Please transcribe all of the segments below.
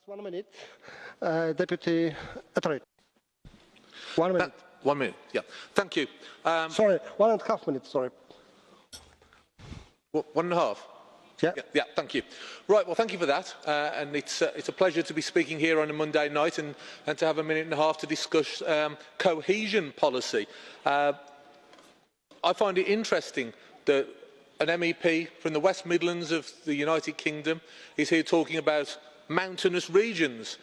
1 minute. Deputy Etheridge. 1 minute. 1 minute, yeah. Thank you. Sorry, 1.5 minutes, sorry. 1.5? Yeah, thank you. Right, well, thank you for that. And it's a pleasure to be speaking here on a Monday night and to have a minute and a half to discuss cohesion policy. I find it interesting that an MEP from the West Midlands of the United Kingdom is here talking about mountainous regions.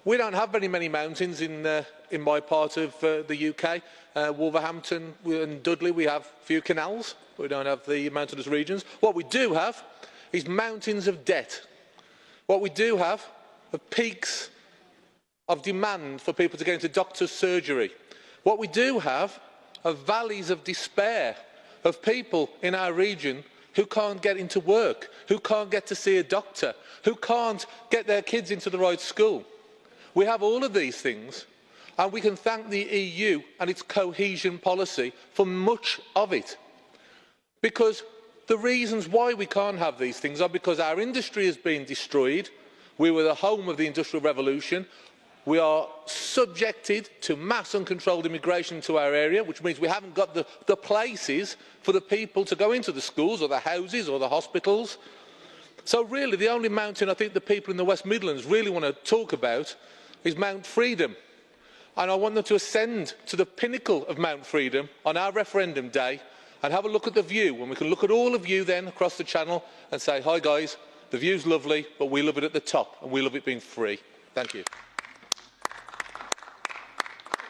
We don't have very many mountains in my part of the UK. Wolverhampton and Dudley, we have a few canals. We don't have the mountainous regions. What we do have is mountains of debt. What we do have are peaks of demand for people to go into doctor's surgery. What we do have are valleys of despair of people in our region who can't get into work, who can't get to see a doctor, who can't get their kids into the right school. We have all of these things, and we can thank the EU and its cohesion policy for much of it. Because the reasons why we can't have these things are because our industry has been destroyed. We were the home of the Industrial Revolution. We are subjected to mass uncontrolled immigration to our area, which means we haven't got the places for the people to go into the schools or the houses or the hospitals. So really the only mountain I think the people in the West Midlands really want to talk about is Mount Freedom. And I want them to ascend to the pinnacle of Mount Freedom on our referendum day and have a look at the view. And we can look at all of you then across the channel and say, hi guys, the view's lovely, but we love it at the top and we love it being free. Thank you.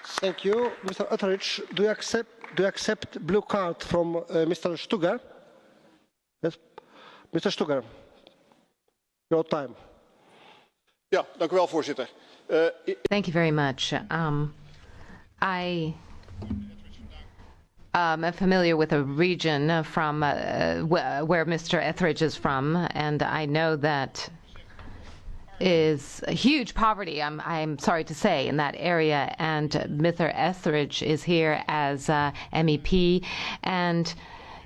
Thank you. Mr. Etheridge, do you accept blue card from Mr. Stuger? Yes. Mr. Stuger, your time. Ja, dank u wel, voorzitter. Thank you very much. I am familiar with a region from where Mr. Etheridge is from, and I know that is a huge poverty, I'm sorry to say, in that area, and Mr. Etheridge is here as MEP, and,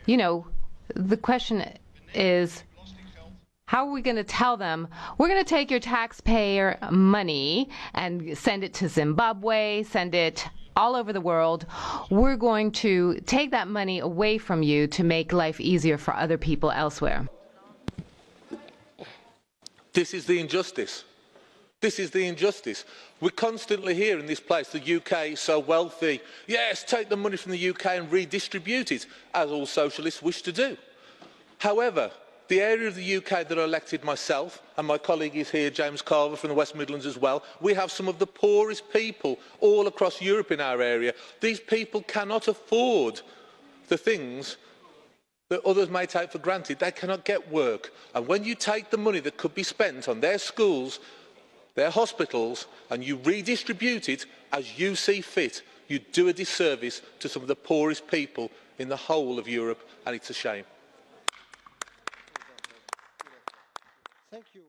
you know, the question is, how are we going to tell them, we're going to take your taxpayer money and send it to Zimbabwe, send it all over the world. We're going to take that money away from you to make life easier for other people elsewhere. This is the injustice. This is the injustice. We constantly hear in this place, the UK is so wealthy. Yes, take the money from the UK and redistribute it, as all socialists wish to do. However, the area of the UK that I elected myself, and my colleague is here, James Carver from the West Midlands as well, we have some of the poorest people all across Europe in our area. These people cannot afford the things that others may take for granted. They cannot get work. And when you take the money that could be spent on their schools, their hospitals, and you redistribute it as you see fit, you do a disservice to some of the poorest people in the whole of Europe, and it's a shame. Thank you.